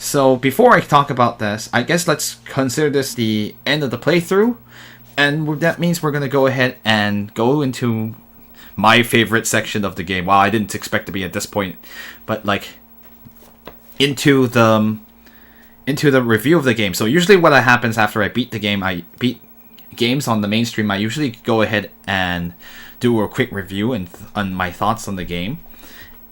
So before I talk about this, I guess let's consider this the end of the playthrough, and that means we're gonna go ahead and go into my favorite section of the game. Well, I didn't expect to be at this point, but like into the review of the game. So usually what happens after I beat the game, I beat games on the mainstream, I usually go ahead and do a quick review and on my thoughts on the game.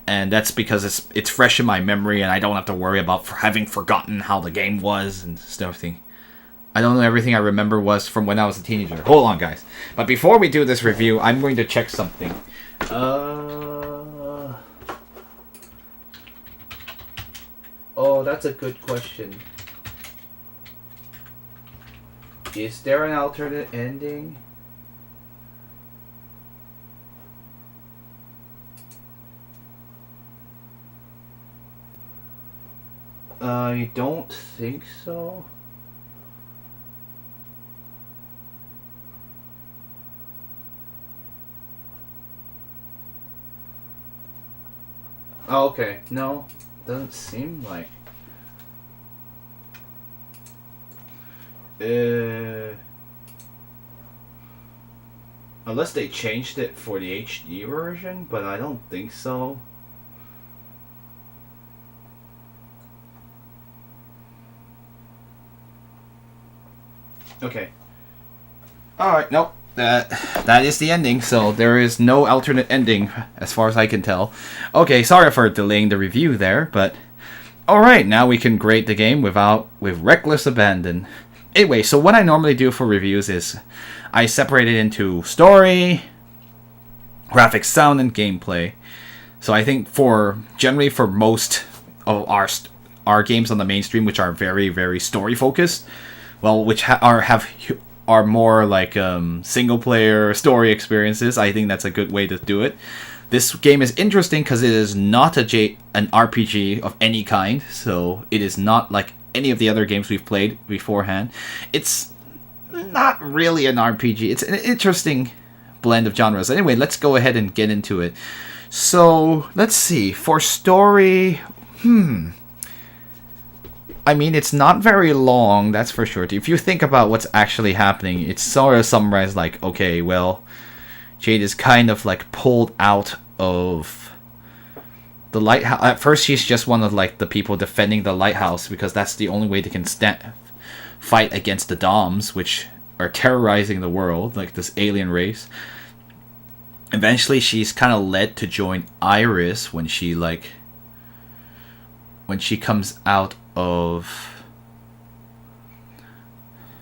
And that's because it's fresh in my memory and I don't have to worry about having forgotten how the game was and stuff. I don't know, everything I remember was from when I was a teenager. Hold on, guys. But before we do this review, I'm going to check something. Oh, that's a good question. Is there an alternate ending? I don't think so. Oh, okay. No, doesn't seem like. Unless they changed it for the HD version, but I don't think so. Okay. Alright, nope. That is the ending, so there is no alternate ending, as far as I can tell. Okay, sorry for delaying the review there, but... Alright, now we can grade the game with reckless abandon. Anyway, so what I normally do for reviews is... I separate it into story, graphics, sound, and gameplay. So I think generally for most of our games on the mainstream, which are very, very story-focused... Well, which are more like single player story experiences. I think that's a good way to do it. This game is interesting because it is not an RPG of any kind, so it is not like any of the other games we've played beforehand. It's not really an RPG. It's an interesting blend of genres. Anyway, let's go ahead and get into it. So let's see. For story, I mean, it's not very long, that's for sure. If you think about what's actually happening, it's sort of summarized like, okay, well, Jade is kind of like pulled out of the lighthouse. At first, she's just one of like the people defending the lighthouse because that's the only way they can fight against the Doms, which are terrorizing the world, like this alien race. Eventually, she's kind of led to join Iris when she comes out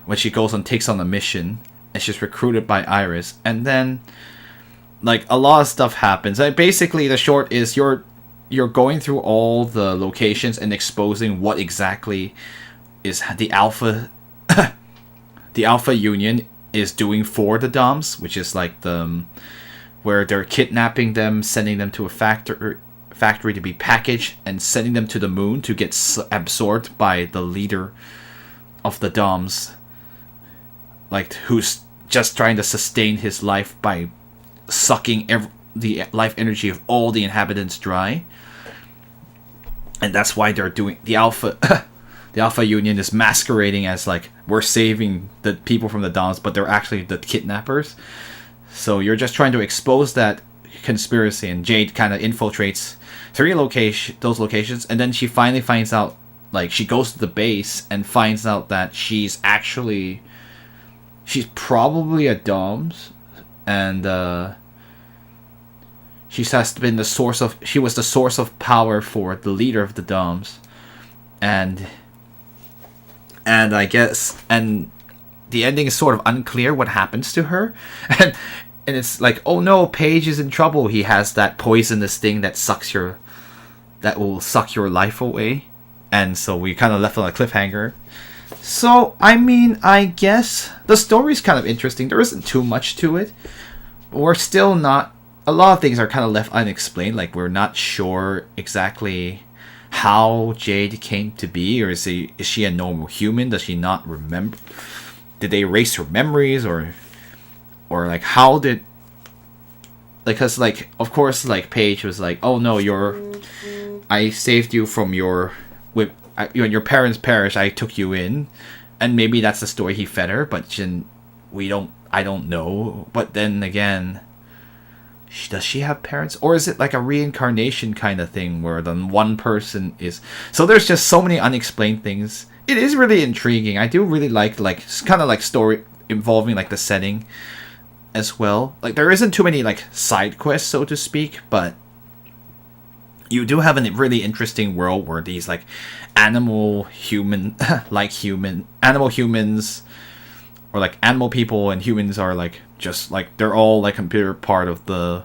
when she goes and takes on a mission and she's recruited by Iris, and then like a lot of stuff happens. Basically the short is you're going through all the locations and exposing what exactly is the Alpha the Alpha Union is doing for the Doms, which is like where they're kidnapping them, sending them to a factory to be packaged and sending them to the moon to get absorbed by the leader of the Doms, like who's just trying to sustain his life by sucking the life energy of all the inhabitants dry. And that's why they're doing the Alpha the Alpha Union is masquerading as like we're saving the people from the Doms, but they're actually the kidnappers. So you're just trying to expose that conspiracy, and Jade kind of infiltrates those locations, and then she finally finds out, like she goes to the base and finds out that she's probably a Doms, and she was the source of power for the leader of the Doms, and I guess, and the ending is sort of unclear what happens to her, and it's like, oh no, Paige is in trouble. He has that poisonous thing that will suck your life away. And so we kind of left on a cliffhanger. So, I mean, I guess the story's kind of interesting. There isn't too much to it. We're still not... A lot of things are kind of left unexplained. Like, we're not sure exactly how Jade came to be. Or is she a normal human? Does she not remember? Did they erase her memories? Or like, how did... Because, like, of course, like, Paige was like, oh no, I saved you from when your parents perish, I took you in, and maybe that's the story he fed her. But I don't know. But then again, does she have parents, or is it like a reincarnation kind of thing where then one person is? So there's just so many unexplained things. It is really intriguing. I do really like kind of like story involving like the setting as well. Like there isn't too many like side quests, so to speak, but you do have a really interesting world where these like animal human animal humans, or like animal people and humans are like just like they're all like computer part of the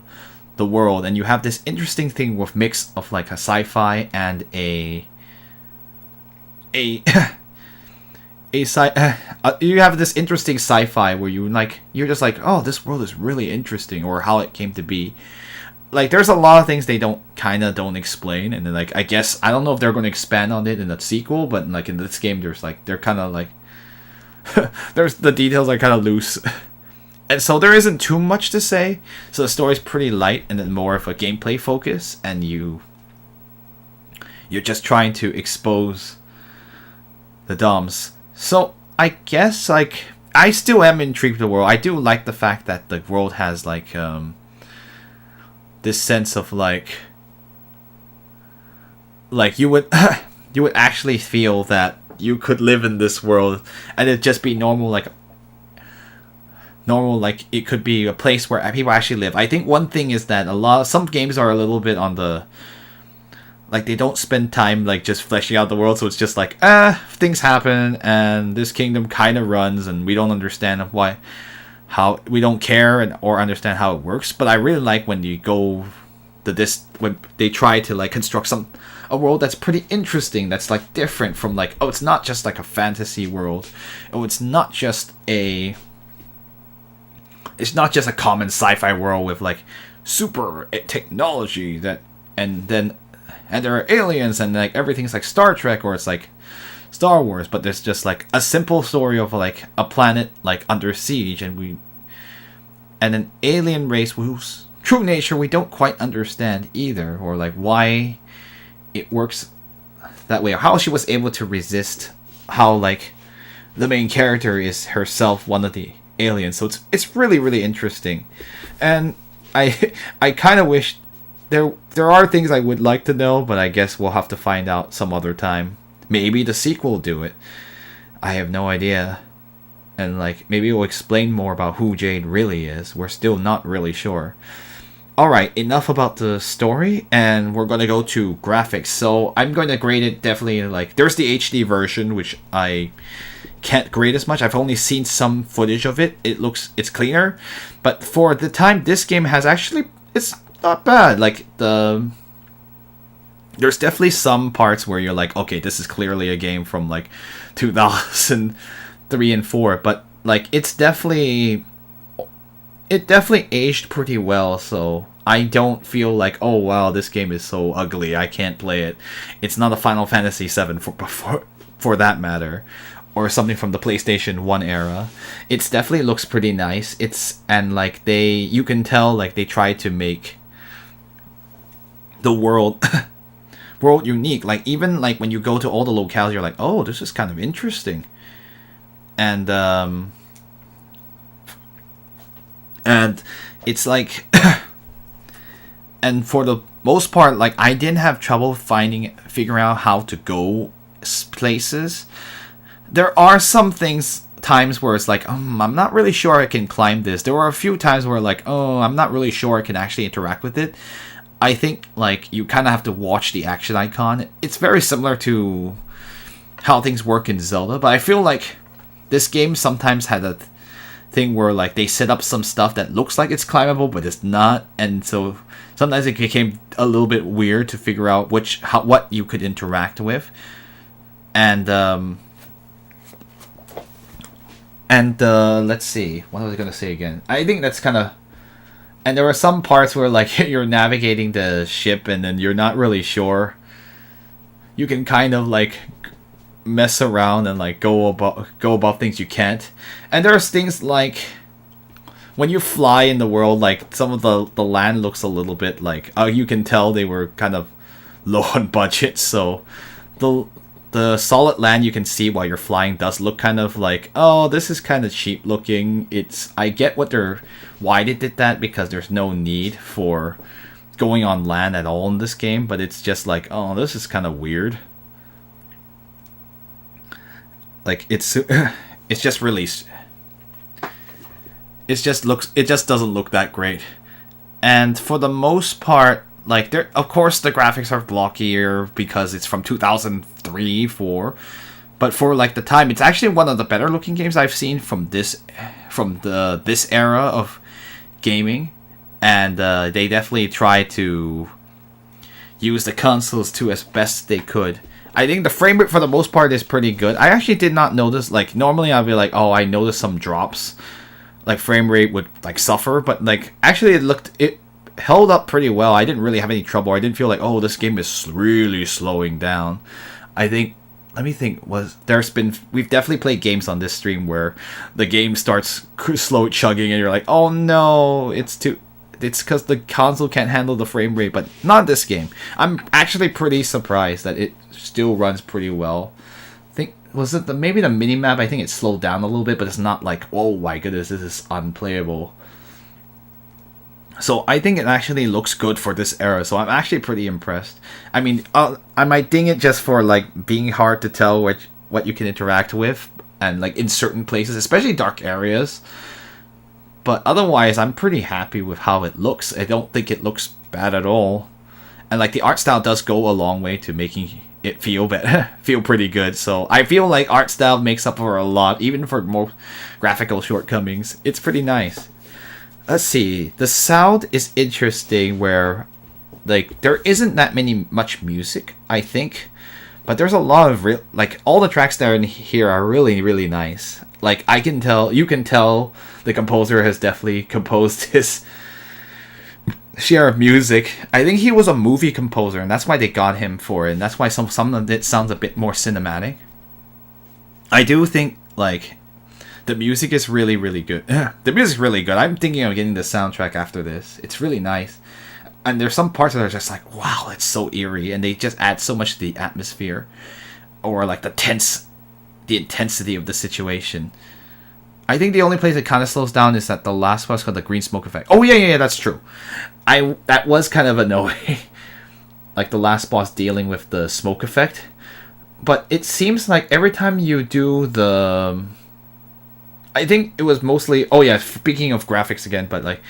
world, and you have this interesting thing with mix of like a sci-fi and a you have this interesting sci-fi where you're just like, oh, this world is really interesting, or how it came to be. Like there's a lot of things they don't explain, and then like I guess I don't know if they're going to expand on it in the sequel, but like in this game there's like they're kind of like there's the details are kind of loose. And so there isn't too much to say. So the story's pretty light and then more of a gameplay focus, and you're just trying to expose the DOMs. So I guess like I still am intrigued with the world. I do like the fact that the world has like this sense of like you would you would actually feel that you could live in this world and it just be normal like it could be a place where people actually live. I think one thing is that some games are a little bit on the like they don't spend time like just fleshing out the world, so it's just like things happen and this kingdom kind of runs and we don't understand how we don't care or understand how it works. But I really like when you go when they try to like construct a world that's pretty interesting, that's like different from like, oh, it's not just like a fantasy world, oh, it's not just a common sci-fi world with like super technology and there are aliens and like everything's like Star Trek or it's like Star Wars, but there's just like a simple story of like a planet like under siege and an alien race whose true nature we don't quite understand either, or like why it works that way, or how she was able to resist, how like the main character is herself one of the aliens. So it's really, really interesting, and I kind of wish there are things I would like to know, but I guess we'll have to find out some other time. Maybe the sequel will do it. I have no idea. And like maybe it will explain more about who Jade really is. We're still not really sure. Alright, enough about the story, and we're going to go to graphics. So I'm going to grade it definitely like, there's the HD version, which I can't grade as much. I've only seen some footage of it. It's cleaner, but for the time this game has actually, it's not bad. Like there's definitely some parts where you're like, okay, this is clearly a game from like 2003 and 4, but like it definitely aged pretty well, so I don't feel like, oh wow, this game is so ugly, I can't play it. It's not a Final Fantasy VII for that matter, or something from the PlayStation 1 era. It's definitely looks pretty nice. And like you can tell like they tried to make the world unique. Like even like when you go to all the locales, you're like, oh, this is kind of interesting. And it's like and for the most part, like I didn't have trouble figuring out how to go places. There are some times where it's like, I'm not really sure I can climb this. There were a few times where like, oh, I'm not really sure I can actually interact with it. I think like you kind of have to watch the action icon. It's very similar to how things work in Zelda, but I feel like this game sometimes had a thing where like they set up some stuff that looks like it's climbable but it's not, and so sometimes it became a little bit weird to figure out what you could interact with. And let's see, what was I gonna say again? I think that's kind of, and there were some parts where like you're navigating the ship and then you're not really sure. You can kind of like mess around and like go above things you can't. And there's things like when you fly in the world, like some of the land looks a little bit like, you can tell they were kind of low on budget, so the solid land you can see while you're flying does look kind of like, oh, this is kind of cheap looking. I get why they did that, because there's no need for going on land at all in this game, but it's just like, oh, this is kind of weird. Like, it's just really, it just doesn't look that great. And for the most part, like, of course the graphics are blockier because it's from 2003, 4, but for like the time, it's actually one of the better looking games I've seen from this era of gaming. And they definitely try to use the consoles to as best they could. I think the frame rate for the most part is pretty good. I actually did not notice, like, normally I'd be like, oh, I noticed some drops, like frame rate would like suffer, but like actually it held up pretty well. I didn't really have any trouble. I didn't feel like, oh, this game is really slowing down. I think, let me think, we've definitely played games on this stream where the game starts slow chugging and you're like, oh no, it's because the console can't handle the frame rate, but not this game. I'm actually pretty surprised that it still runs pretty well. I think, maybe the mini-map, I think it slowed down a little bit, but it's not like, oh my goodness, this is unplayable. So I think it actually looks good for this era, so I'm actually pretty impressed. I mean, I might ding it just for like being hard to tell what you can interact with, and like in certain places, especially dark areas. But otherwise, I'm pretty happy with how it looks. I don't think it looks bad at all. And like the art style does go a long way to making it feel pretty good. So I feel like art style makes up for a lot, even for more graphical shortcomings. It's pretty nice. Let's see. The sound is interesting, where like there isn't that much music, I think, but there's a lot of like all the tracks that are in here are really, really nice. Like you can tell the composer has definitely composed his share of music. I think he was a movie composer, and that's why they got him for it, and that's why some of it sounds a bit more cinematic. I do think like the music is really, really good. The music's really good. I'm thinking of getting the soundtrack after this. It's really nice. And there's some parts that are just like, wow, it's so eerie, and they just add so much to the atmosphere, or like the intensity of the situation. I think the only place it kind of slows down is that the last boss called the green smoke effect. Oh yeah, that's true. That was kind of annoying, like the last boss dealing with the smoke effect. But it seems like every time you do the, I think it was mostly. Oh yeah, speaking of graphics again, but like,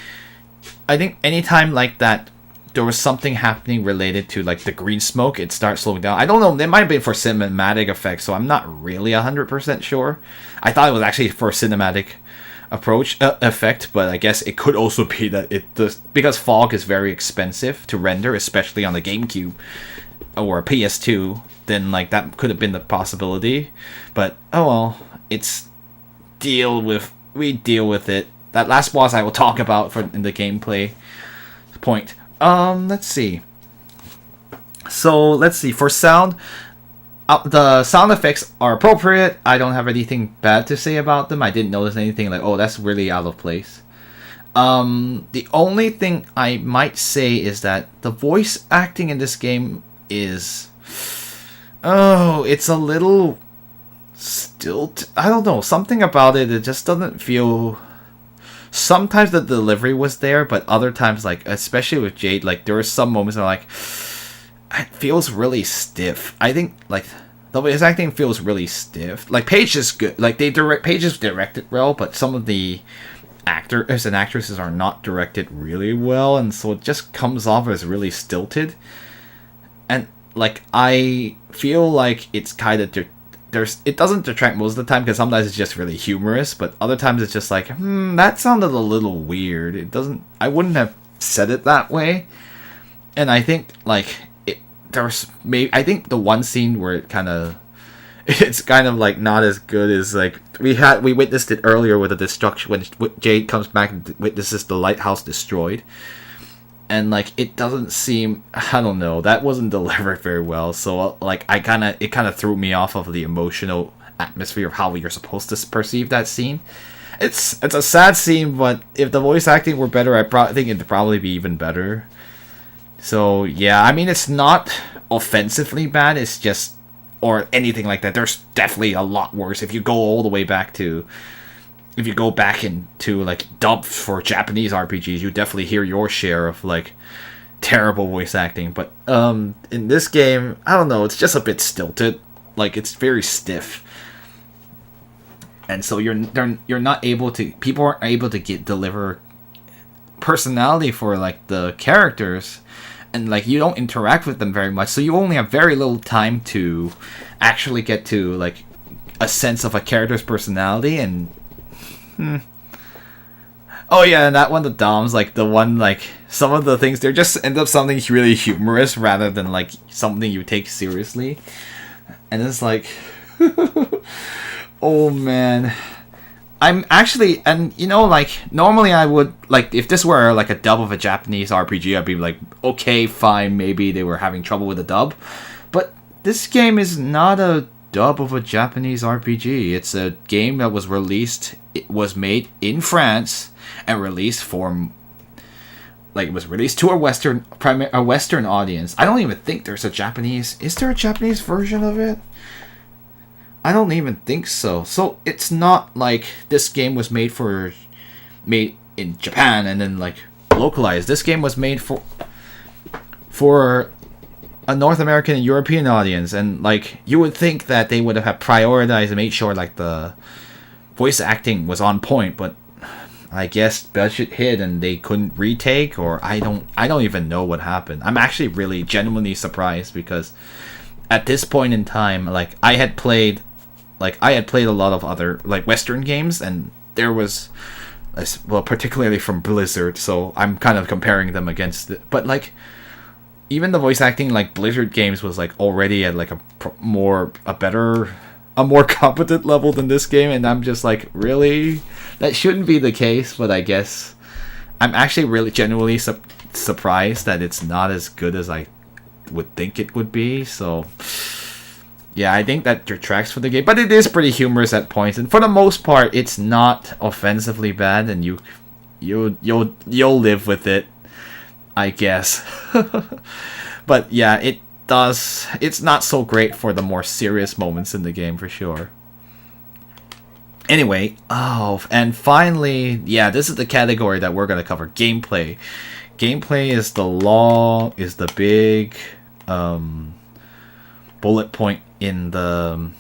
I think anytime like that, there was something happening related to like the green smoke, it starts slowing down. I don't know, it might have been for cinematic effects, so I'm not really 100% sure. I thought it was actually for cinematic effect, but I guess it could also be that because fog is very expensive to render, especially on the GameCube or a PS2, then like that could have been the possibility. But oh well, we deal with it. That last boss I will talk about in the gameplay point. Let's see. So let's see, for sound, the sound effects are appropriate. I don't have anything bad to say about them. I didn't notice anything like, oh, that's really out of place. The only thing I might say is that the voice acting in this game is, it's a little I don't know, something about it just doesn't feel. Sometimes the delivery was there, but other times, like especially with Jade, like there were some moments where like it feels really stiff. I think like the voice acting feels really stiff. Like Paige is good. Like Paige is directed well, but some of the actors and actresses are not directed really well, and so it just comes off as really stilted. And like I feel like it's kind of it doesn't detract most of the time, because sometimes it's just really humorous, but other times it's just like, that sounded a little weird. I wouldn't have said it that way. And I think like I think the one scene where it's kind of like not as good as like we witnessed it earlier with the destruction when Jade comes back and witnesses the lighthouse destroyed. And like it doesn't seem, I don't know, that wasn't delivered very well. So like it kind of threw me off of the emotional atmosphere of how you're supposed to perceive that scene. It's a sad scene, but if the voice acting were better, I think it'd probably be even better. So yeah, I mean, it's not offensively bad. It's just or anything like that. There's definitely a lot worse. If you go all the way back to, if you go back into like dub for Japanese RPGs, you definitely hear your share of like terrible voice acting. But in this game, I don't know, it's just a bit stilted. Like, it's very stiff. And so you're not able to, people aren't able to deliver personality for like the characters, and like you don't interact with them very much, so you only have very little time to actually get to like a sense of a character's personality. And oh yeah, and that one, the DOMs, like the one, like some of the things, they're just end up something really humorous rather than like something you take seriously. And it's like oh man, I'm actually, and you know, like normally I would, like if this were like a dub of a Japanese RPG, I'd be like, okay, fine, maybe they were having trouble with the dub. But this game is not a dub of a Japanese RPG. It's a game that was released, it was made in France and released for, like, it was released to a Western audience. I don't even think there's a Japanese, is there a Japanese version of it? I don't even think so. So it's not like this game was made in Japan and then like localized. This game was made for a North American and European audience, and like you would think that they would have prioritized and made sure like the voice acting was on point, but I guess budget hit and they couldn't retake, or I don't even know what happened. I'm actually really genuinely surprised, because at this point in time, like I had played a lot of other like Western games, and there was, well, particularly from Blizzard, so I'm kind of comparing them against it. But like even the voice acting, like Blizzard games was like already at like a more competent level than this game, and I'm just like, really, that shouldn't be the case. But I guess I'm actually really genuinely surprised that it's not as good as I would think it would be. So yeah, I think that detracts for the game, but it is pretty humorous at points, and for the most part, it's not offensively bad, and you'll live with it, I guess. But yeah, it's not so great for the more serious moments in the game, for sure. Anyway, and finally, yeah, this is the category that we're gonna cover: gameplay. Gameplay is the big bullet point in the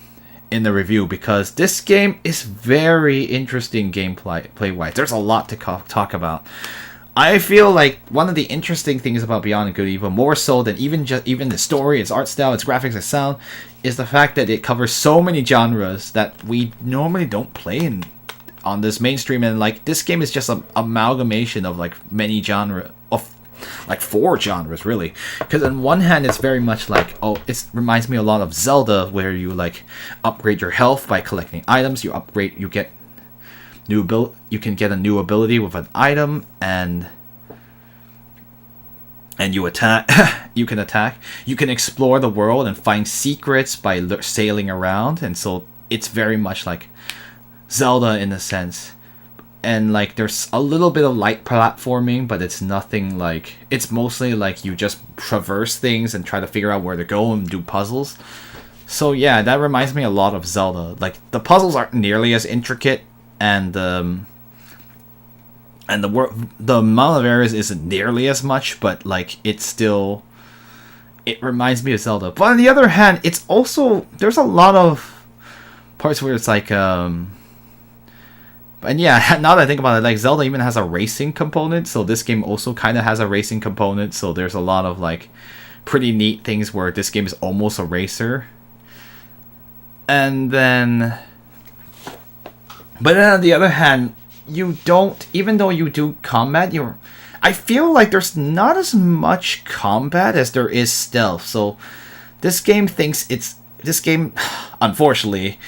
review, because this game is very interesting gameplay wise. There's a lot to talk about. I feel like one of the interesting things about Beyond Good and Evil, more so than even the story, its art style, its graphics, its sound, is the fact that it covers so many genres that we normally don't play on this mainstream. And like this game is just an amalgamation of like many genres, of like 4 genres really, because on one hand it's very much like, it reminds me a lot of Zelda, where you like upgrade your health by collecting items. You get you can get a new ability with an item, and you attack. You can attack. You can explore the world and find secrets by sailing around, and so it's very much like Zelda in a sense. And like there's a little bit of light platforming, but it's nothing like, it's mostly like you just traverse things and try to figure out where to go and do puzzles. So yeah, that reminds me a lot of Zelda. Like the puzzles aren't nearly as intricate, and the amount of areas isn't nearly as much, but like it reminds me of Zelda. But on the other hand, it's also, there's a lot of parts where it's like and yeah, now that I think about it, like Zelda even has a racing component, so this game also kind of has a racing component. So there's a lot of like pretty neat things where this game is almost a racer. And then, but then on the other hand, you don't, even though you do combat, I feel like there's not as much combat as there is stealth. So this game, unfortunately,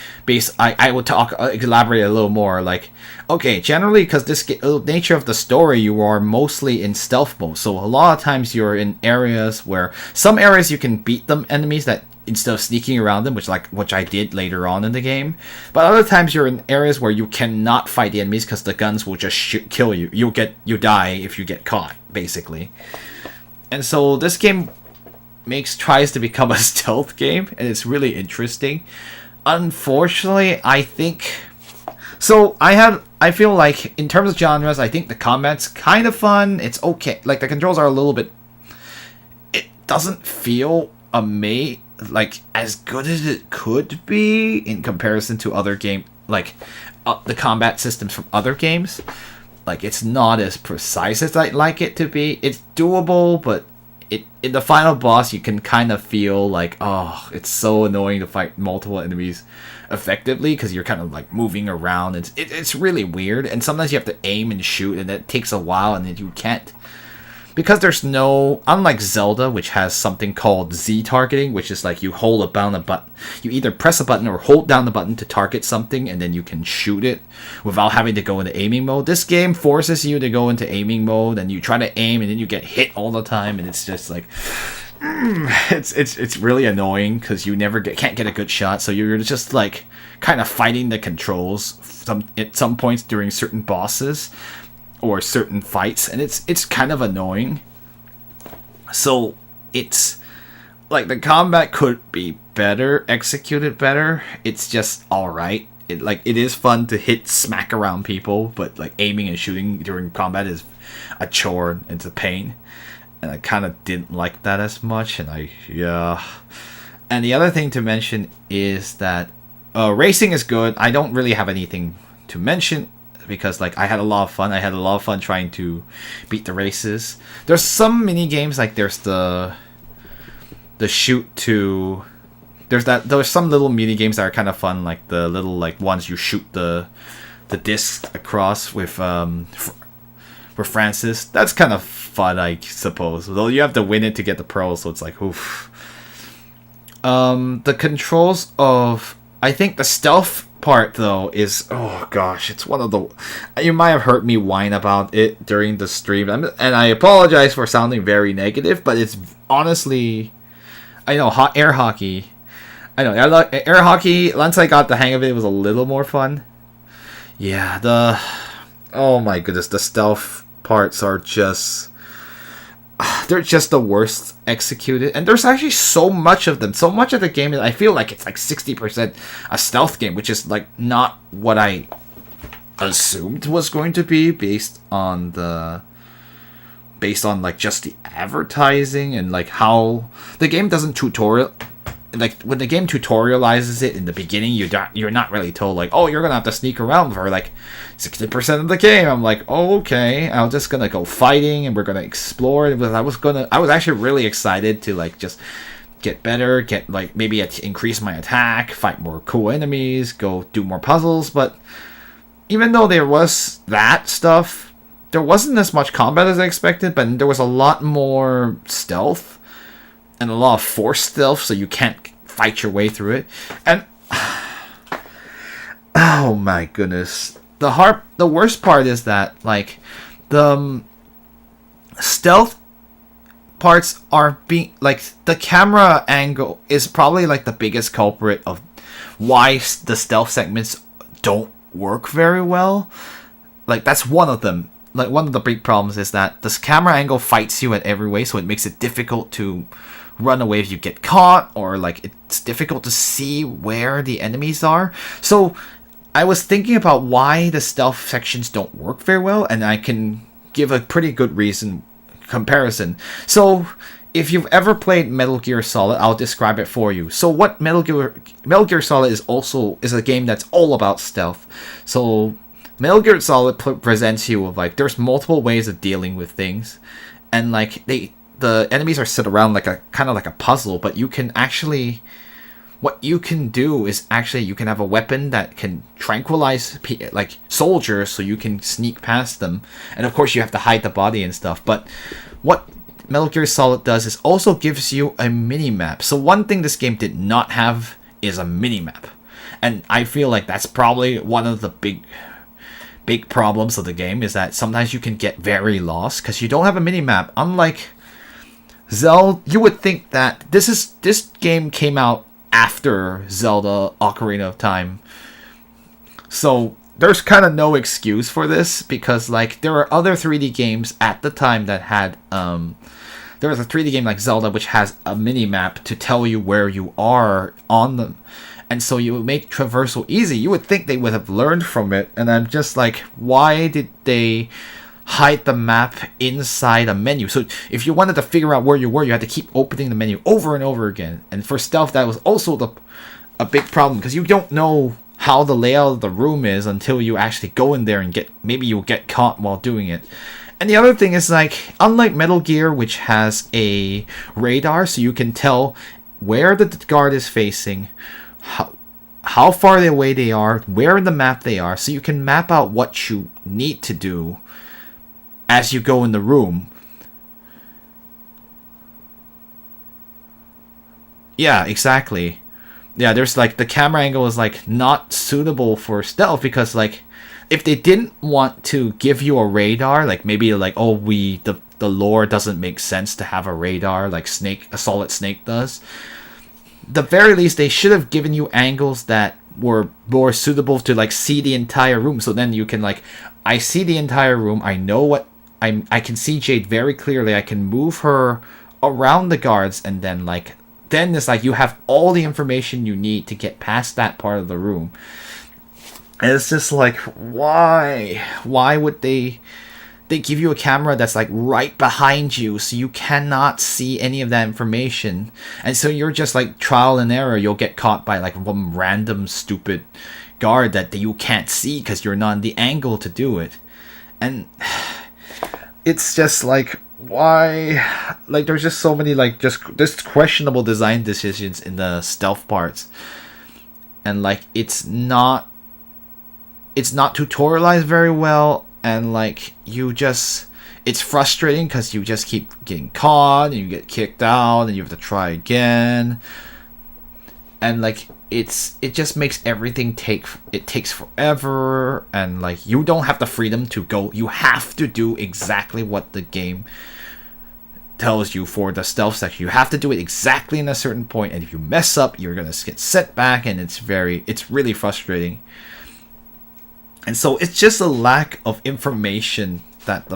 I would elaborate a little more. Like, okay, generally, because this nature of the story, you are mostly in stealth mode. So a lot of times you're in areas where some areas you can beat them enemies that instead of sneaking around them, which I did later on in the game. But other times you're in areas where you cannot fight the enemies because the guns will just kill you. You die if you get caught, basically. And so this game tries to become a stealth game, and it's really interesting. Unfortunately, I think so. I feel like in terms of genres, I think the combat's kind of fun. It's okay. Like the controls are a little bit. It doesn't feel like as good as it could be in comparison to other game like the combat systems from other games. Like it's not as precise as I'd like it to be. It's doable, but in the final boss you can kind of feel like, oh, it's so annoying to fight multiple enemies effectively because you're kind of like moving around. It's really weird, and sometimes you have to aim and shoot, and it takes a while, and then you can't. Because there's no, unlike Zelda, which has something called Z targeting, which is like you hold down a button, you either press a button or hold down the button to target something, and then you can shoot it without having to go into aiming mode. This game forces you to go into aiming mode, and you try to aim, and then you get hit all the time, and it's just like, it's really annoying because you never can't get a good shot. So you're just like kind of fighting the controls at some points during certain bosses or certain fights, and it's kind of annoying. So it's like the combat could be better, executed better. It's just alright. It is fun to hit smack around people, but like aiming and shooting during combat is a chore. It's a pain, and I kind of didn't like that as much. And and the other thing to mention is that racing is good. I don't really have anything to mention because like I had a lot of fun. I had a lot of fun trying to beat the races. There's some mini games, like there's the shoot to. There's some little mini games that are kind of fun, like the little like ones you shoot the disc across with Francis. That's kind of fun, I suppose. Though you have to win it to get the pearl, so it's like oof. The controls of, I think the stealth part though is, oh gosh, it's one of the, you might have heard me whine about it during the stream, and I apologize for sounding very negative, but it's honestly, I know air hockey. I know air hockey. Once I got the hang of it, it was a little more fun. Yeah, oh my goodness, the stealth parts are just, they're just the worst executed, and there's actually so much of them. So much of the game that I feel like it's like 60% a stealth game, which is like not what I assumed was going to be based on like just the advertising and like how the game doesn't tutorial. Like when the game tutorializes it in the beginning, you're not really told like, oh, you're gonna have to sneak around for like 60% of the game. I'm like, oh, okay, I'm just gonna go fighting and we're gonna explore. I was actually really excited to like just get better, get like maybe increase my attack, fight more cool enemies, go do more puzzles. But even though there was that stuff, there wasn't as much combat as I expected. But there was a lot more stealth and a lot of forced stealth, so you can't fight your way through it. And oh my goodness, the worst part is that like the stealth parts are being like, the camera angle is probably like the biggest culprit of why the stealth segments don't work very well. Like that's one of them. Like one of the big problems is that this camera angle fights you at every way, so it makes it difficult to run away if you get caught, or like it's difficult to see where the enemies are. So I was thinking about why the stealth sections don't work very well, and I can give a pretty good comparison. So if you've ever played Metal Gear Solid, I'll describe it for you. So what Metal Gear Solid is a game that's all about stealth. So Metal Gear Solid presents you with like, there's multiple ways of dealing with things, and like the enemies are set around like a kind of like a puzzle, but you can actually, what you can do is actually you can have a weapon that can tranquilize like soldiers, so you can sneak past them, and of course you have to hide the body and stuff. But what Metal Gear Solid does is also gives you a mini map. So one thing this game did not have is a mini map, and I feel like that's probably one of the big problems of the game, is that sometimes you can get very lost because you don't have a mini map. Unlike Zelda, you would think that this game came out after Zelda Ocarina of Time, so there's kind of no excuse for this, because like there are other 3D games at the time that there is a 3D game like Zelda which has a mini map to tell you where you are on them, and so you would make traversal easy. You would think they would have learned from it, and I'm just like, why did they hide the map inside a menu? So if you wanted to figure out where you were, you had to keep opening the menu over and over again. And for stealth, that was also a big problem, because you don't know how the layout of the room is until you actually go in there and maybe you'll get caught while doing it. And the other thing is, like, unlike Metal Gear, which has a radar, so you can tell where the guard is facing, how far away they are, where in the map they are, so you can map out what you need to do as you go in the room. Yeah, exactly. Yeah, there's like the camera angle is like not suitable for stealth, because like if they didn't want to give you a radar, like maybe like, oh, the lore doesn't make sense to have a radar like a Solid Snake does. The very least, they should have given you angles that were more suitable to like see the entire room. So then you can like, I see the entire room. I know what I can see Jade very clearly. I can move her around the guards, and then it's like you have all the information you need to get past that part of the room. And it's just like, why would they give you a camera that's like right behind you, so you cannot see any of that information, and so you're just like trial and error. You'll get caught by like one random stupid guard that you can't see because you're not in the angle to do it. And it's just like, why? Like, there's just so many like just questionable design decisions in the stealth parts, and like it's not tutorialized very well, and like it's frustrating because you just keep getting caught and you get kicked out and you have to try again, and like it just makes everything takes forever, and like you don't have the freedom to go. You have to do exactly what the game tells you for the stealth section. You have to do it exactly in a certain point, and if you mess up, you're gonna get set back, and it's really frustrating. And so it's just a lack of information that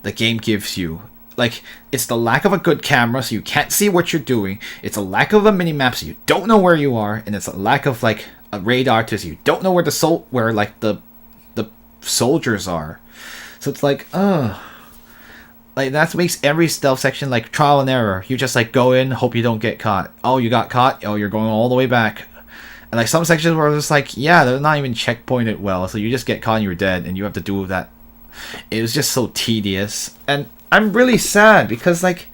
the game gives you. Like, it's the lack of a good camera, so you can't see what you're doing. It's a lack of a mini-map, so you don't know where you are. And it's a lack of, like, a radar, so you don't know where the soldiers are. So it's like, like, that makes every stealth section, like, trial and error. You just, like, go in, hope you don't get caught. Oh, you got caught? Oh, you're going all the way back. And like some sections where it's like, yeah, they're not even checkpointed well, so you just get caught and you're dead, and you have to do that. It was just so tedious, and I'm really sad because like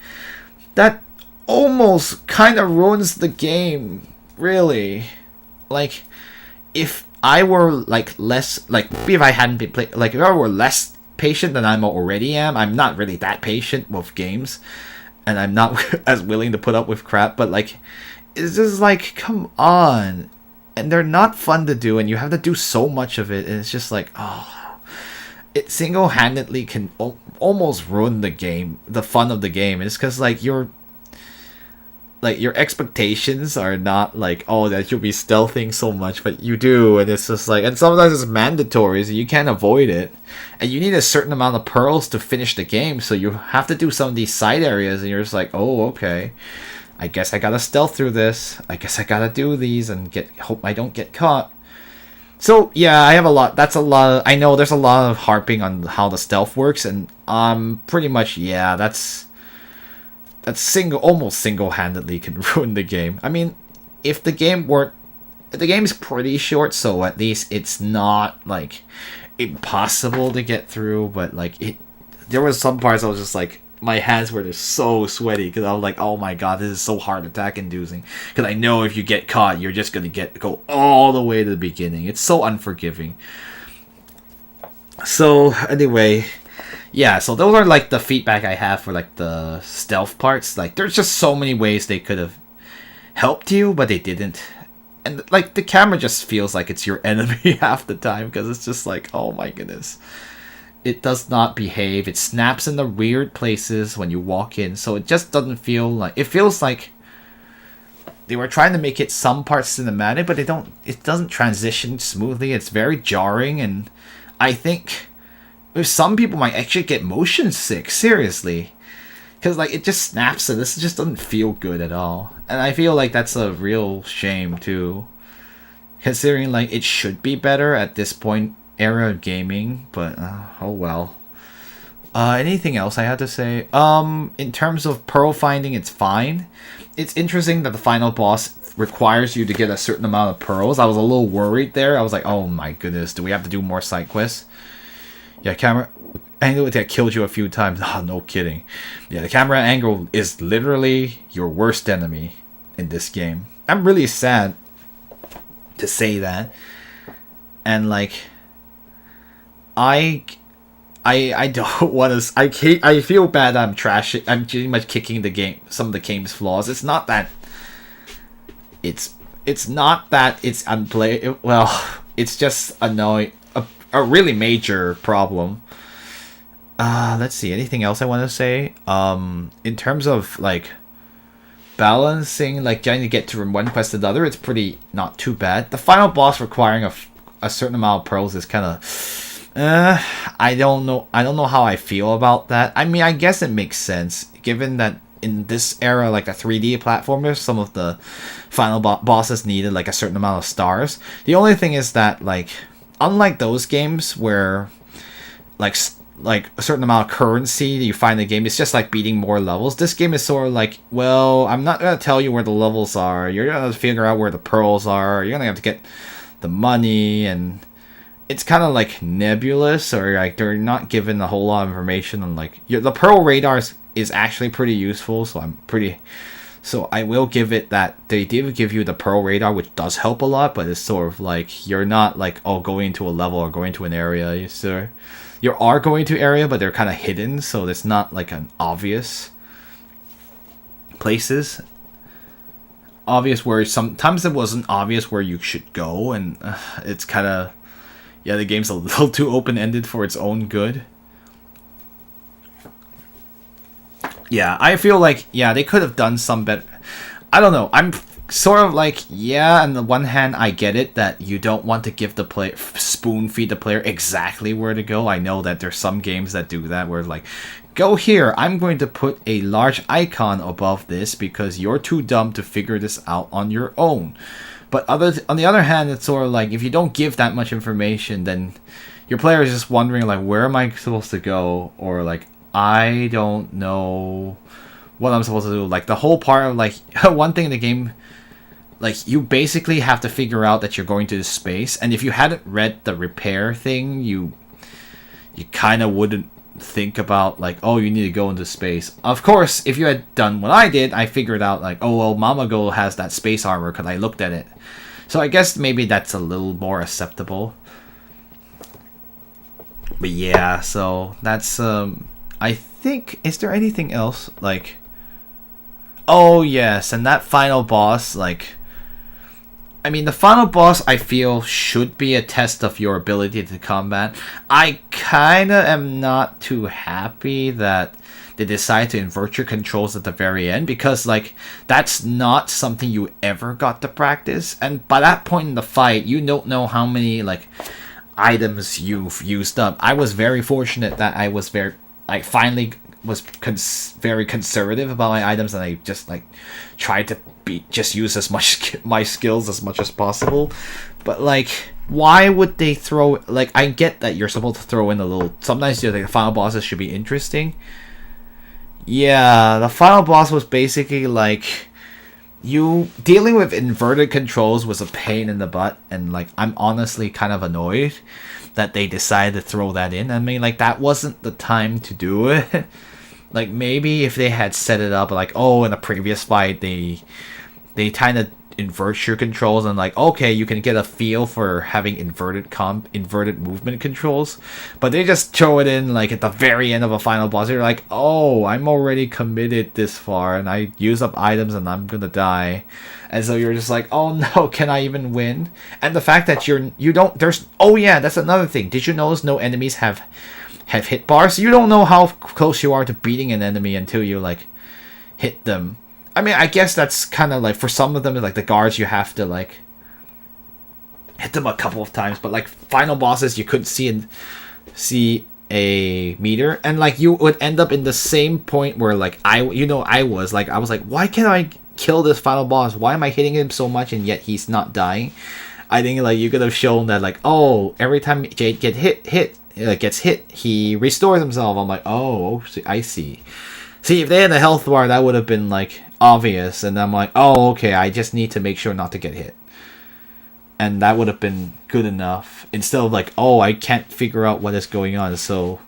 that almost kind of ruins the game, really. Like, if I were like less, like maybe if I hadn't been if I were less patient than I already am. I'm not really that patient with games, and I'm not as willing to put up with crap. But like, it's just like, come on. And they're not fun to do, and you have to do so much of it, and it's just like, oh, it single-handedly can almost ruin the game, the fun of the game. It's because like your expectations are not like, oh, that you'll be stealthing so much, but you do, and it's just like, and sometimes it's mandatory, so you can't avoid it, and you need a certain amount of pearls to finish the game, so you have to do some of these side areas, and you're just like, oh, okay. I guess I gotta stealth through this. I guess I gotta do these and hope I don't get caught. So yeah, I have a lot. That's a lot. I know there's a lot of harping on how the stealth works, and pretty much, yeah, that's almost single-handedly can ruin the game. I mean, if the game is pretty short, so at least it's not like impossible to get through. But like there was some parts I was just like, my hands were just so sweaty because I was like, oh my god, this is so heart attack inducing. Because I know if you get caught, you're just going to go all the way to the beginning. It's so unforgiving. So anyway, yeah, so those are like the feedback I have for like the stealth parts. Like, there's just so many ways they could have helped you, but they didn't. And like the camera just feels like it's your enemy half the time, because it's just like, oh my goodness. It does not behave. It snaps in the weird places when you walk in. So it just doesn't feel like... It feels like they were trying to make it some parts cinematic, but it doesn't transition smoothly. It's very jarring, and I think some people might actually get motion sick, seriously. Because like it just snaps and this just doesn't feel good at all. And I feel like that's a real shame too. Considering like it should be better at this point era of gaming, but oh well. Anything else I had to say? In terms of pearl finding, it's fine. It's interesting that the final boss requires you to get a certain amount of pearls. I was a little worried there. I was like, oh my goodness, do we have to do more side quests? Yeah, camera angle that killed you a few times. Oh, no kidding. Yeah, the camera angle is literally your worst enemy in this game. I'm really sad to say that. And like, I don't want to. I feel bad. I'm trashing. I'm pretty much kicking the game. Some of the game's flaws. It's not that. It's not that it's unplayable. Well, it's just annoying. A really major problem. Let's see. Anything else I want to say? In terms of like balancing, like trying to get from one quest to the other, it's pretty not too bad. The final boss requiring a certain amount of pearls is kind of. I don't know how I feel about that. I mean, I guess it makes sense given that in this era, like a 3D platformer, some of the final bosses needed like a certain amount of stars. The only thing is that like unlike those games where like a certain amount of currency you find in the game, it's just like beating more levels. This game is sort of like, well, I'm not gonna tell you where the levels are. You're gonna figure out where the pearls are. You're gonna have to get the money, and it's kind of like nebulous, or like they're not given a whole lot of information on like the pearl radars is actually pretty useful. So I will give it that they did give you the pearl radar, which does help a lot, but it's sort of like you're not like going to a level or going to an area. You are going to area, but they're kind of hidden, so it's not like an obvious places. Obvious where sometimes it wasn't obvious where you should go, and it's kind of the game's a little too open-ended for its own good. Yeah, I feel like they could have done some better. I don't know. I'm sort of like on the one hand I get it that you don't want to give the player spoon feed the player exactly where to go. I know that there's some games that do that where like go here, I'm going to put a large icon above this because you're too dumb to figure this out on your own. But on the other hand, it's sort of like if you don't give that much information, then your player is just wondering like, where am I supposed to go, or like I don't know what I'm supposed to do. Like the whole part of like one thing in the game, like you basically have to figure out that you're going to space, and if you hadn't read the repair thing, you kind of wouldn't think about like, oh, you need to go into space. Of course, if you had done what I did, I figured out like, oh well, Mama Go has that space armor because I looked at it. So I guess maybe that's a little more acceptable. But yeah, so that's I think, is there anything else like? Oh yes, and that final boss, like, I mean, the final boss I feel should be a test of your ability to combat. I kinda am not too happy that they decide to invert your controls at the very end, because like that's not something you ever got to practice, and by that point in the fight you don't know how many like items you've used up. I was very fortunate that I was finally was very conservative about my items, and I just like tried to just use as much my skills as much as possible. But like, why would they throw, like, I get that you're supposed to throw in a little, sometimes the final bosses should be interesting. Yeah, the final boss was basically like, you dealing with inverted controls was a pain in the butt, and like I'm honestly kind of annoyed that they decided to throw that in. I mean, like, that wasn't the time to do it. Like, maybe if they had set it up like, oh, in a previous fight they kind of invert your controls, and like, okay, you can get a feel for having inverted movement controls, but they just throw it in like at the very end of a final boss. You're like, oh, I'm already committed this far and I use up items and I'm gonna die, and so you're just like, oh no, can I even win? And the fact that oh yeah, that's another thing. Did you notice no enemies have hit bars? You don't know how close you are to beating an enemy until you like hit them. I mean, I guess that's kind of like, for some of them, like the guards, you have to like hit them a couple of times, but like final bosses, you couldn't see a meter, and like you would end up in the same point where like I was like, why can't I kill this final boss? Why am I hitting him so much and yet he's not dying? I think like you could have shown that like, oh, every time Jade gets hit, he restores himself. I'm like, oh, I see. See, if they had a health bar, that would have been like obvious, and I'm like, oh, okay, I just need to make sure not to get hit. And that would have been good enough, instead of like, oh, I can't figure out what is going on. So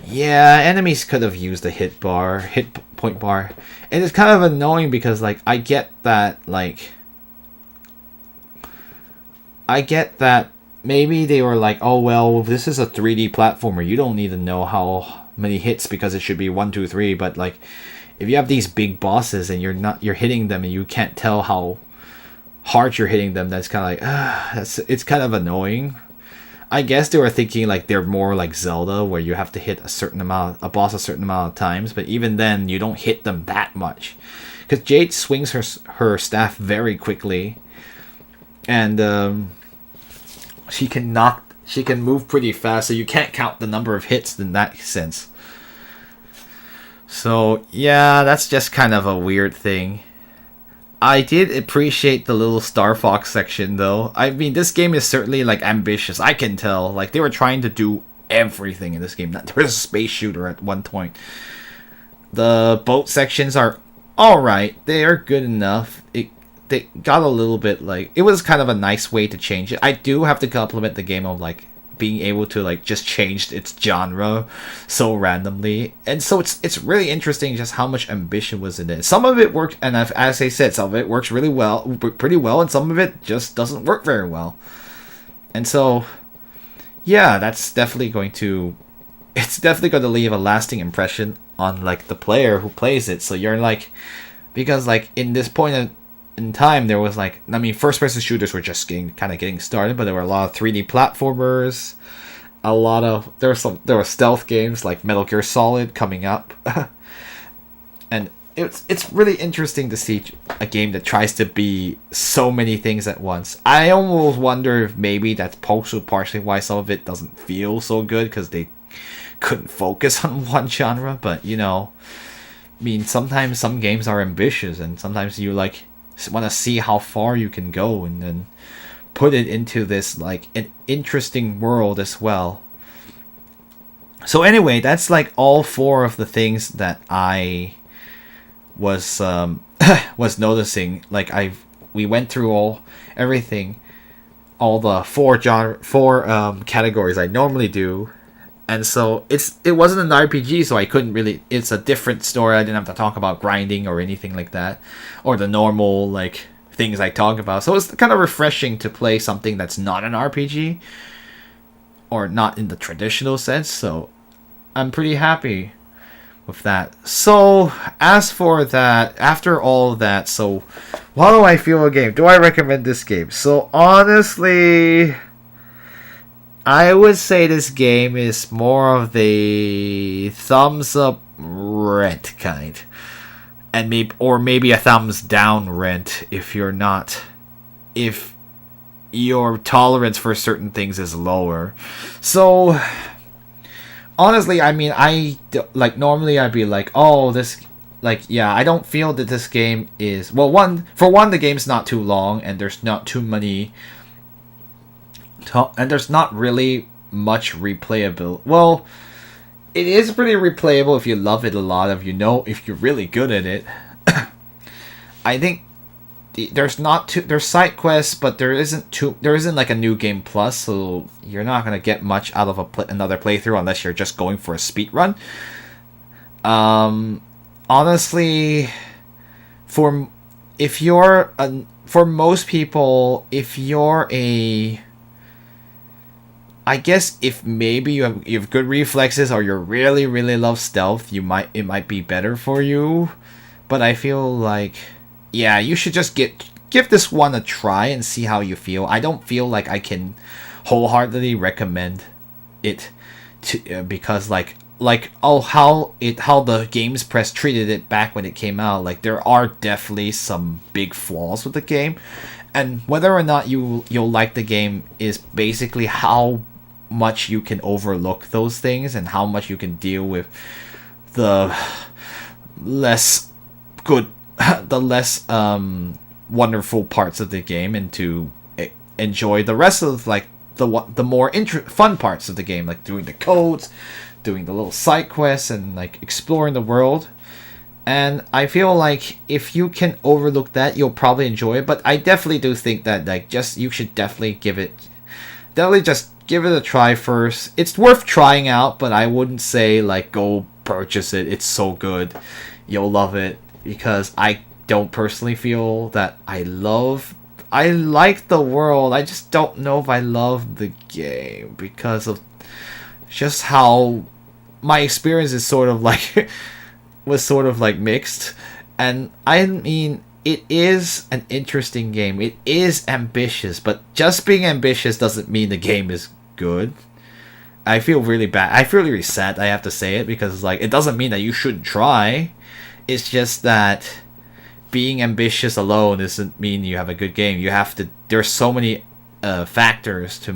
yeah, enemies could have used a hit point bar. And it's kind of annoying because like I get that maybe they were like, oh well, this is a 3D platformer, you don't need to know how many hits because it should be 1, 2, 3. But like if you have these big bosses and you're hitting them and you can't tell how hard you're hitting them, that's kind of like it's kind of annoying. I guess they were thinking like they're more like Zelda, where you have to hit a boss a certain amount of times, but even then you don't hit them that much because Jade swings her staff very quickly, and she can move pretty fast, so you can't count the number of hits in that sense. So yeah, that's just kind of a weird thing. I did appreciate the little Star Fox section, though. I mean, this game is certainly, like, ambitious. I can tell. Like, they were trying to do everything in this game. There was a space shooter at one point. The boat sections are alright. They are good enough. They got a little bit, like... It was kind of a nice way to change it. I do have to compliment the game of, like, being able to like just change its genre so randomly, and so it's really interesting just how much ambition was in it. Some of it worked, and as I said, some of it works pretty well, and some of it just doesn't work very well. And so yeah, it's definitely going to leave a lasting impression on like the player who plays it. So you're like, because like in this point in time, there was like, I mean, first person shooters were just getting started, but there were a lot of 3D platformers, there were stealth games like Metal Gear Solid coming up, and it's really interesting to see a game that tries to be so many things at once. I almost wonder if maybe that's also partially why some of it doesn't feel so good, because they couldn't focus on one genre. But you know, I mean, sometimes some games are ambitious, and sometimes you like want to see how far you can go and then put it into this like an interesting world as well. So anyway, that's like all 4 of the things that I was was noticing. Like we went through all the 4 categories I normally do. And so it wasn't an RPG, so I couldn't really... It's a different story. I didn't have to talk about grinding or anything like that, or the normal like things I talk about. So it's kind of refreshing to play something that's not an RPG, or not in the traditional sense. So I'm pretty happy with that. So as for that, after all of that, so how do I feel a game? Do I recommend this game? So honestly, I would say this game is more of the thumbs up rent kind, and maybe a thumbs down rent if your tolerance for certain things is lower. So honestly, I mean, normally I'd be like, oh, this, like, yeah, I don't feel that this game is, well, the game's not too long, and there's not too many. And there's not really much replayable. Well, it is pretty replayable if you love it a lot, if you're really good at it. I think there's side quests, but there isn't like a new game plus, so you're not gonna get much out of another playthrough unless you're just going for a speed run. Honestly, for most people, if you're I guess if maybe you have good reflexes, or you really, really love stealth, it might be better for you. But I feel like, yeah, you should just give this one a try and see how you feel. I don't feel like I can wholeheartedly recommend it because how the Games Press treated it back when it came out. Like, there are definitely some big flaws with the game, and whether or not you'll like the game is basically how much you can overlook those things and how much you can deal with the less good, the less wonderful parts of the game, and to enjoy the rest of like the more fun parts of the game, like doing the codes, doing the little side quests, and like exploring the world. And I feel like if you can overlook that, you'll probably enjoy it. But I definitely do think that like you should definitely just give it a try first. It's worth trying out, but I wouldn't say like go purchase it. It's so good, you'll love it, because I don't personally feel that I like the world. I just don't know if I love the game because of just how my experience is sort of like was sort of like mixed. And I mean, it is an interesting game. It is ambitious, but just being ambitious doesn't mean the game is good. I feel really bad. I feel really sad, I have to say it, because like it doesn't mean that you shouldn't try. It's just that being ambitious alone doesn't mean you have a good game. You have to. There's so many factors to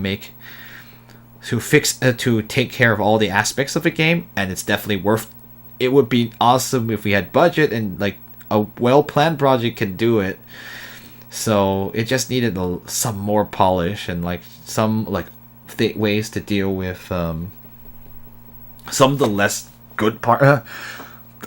take care of all the aspects of a game, and it's definitely worth. It would be awesome if we had budget and like a well-planned project can do it. So it just needed some more polish and like some like ways to deal with some of the less good part,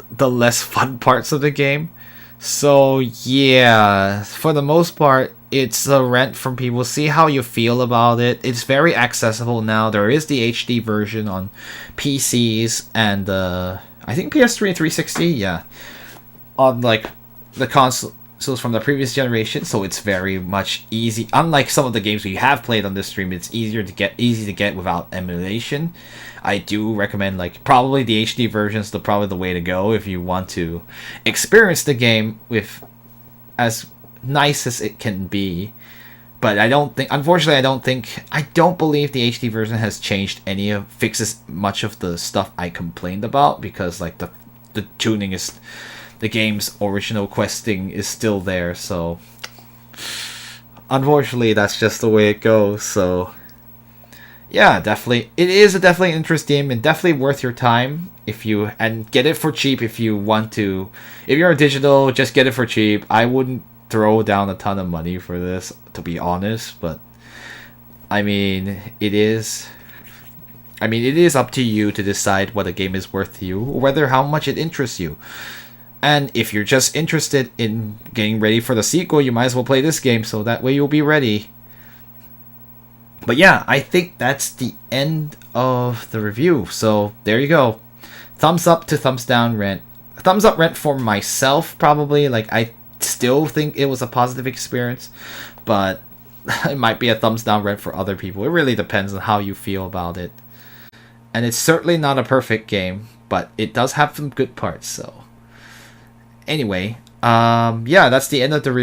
the less fun parts of the game. So yeah, for the most part, it's a rent from people. See how you feel about it. It's very accessible now. There is the HD version on PCs and I think PS3 and 360. Yeah, on like the consoles from the previous generation. So it's very much easy. Unlike some of the games we have played on this stream, it's easy to get without emulation. I do recommend like probably the HD version is probably the way to go if you want to experience the game with as nice as it can be. But I don't believe the HD version has changed fixes much of the stuff I complained about, because like the tuning is, the game's original questing is still there. So unfortunately that's just the way it goes. So yeah, definitely. It is definitely an interesting game and definitely worth your time and get it for cheap if you want to. If you're a digital, just get it for cheap. I wouldn't throw down a ton of money for this, to be honest, but I mean, it is up to you to decide what a game is worth to you, or whether how much it interests you. And if you're just interested in getting ready for the sequel, you might as well play this game, so that way you'll be ready. But yeah, I think that's the end of the review. So there you go. Thumbs up to thumbs down Rent. Thumbs up Rent for myself, probably. Like, I still think it was a positive experience, but it might be a thumbs down Rent for other people. It really depends on how you feel about it. And it's certainly not a perfect game, but it does have some good parts. So anyway, yeah, that's the end of the review.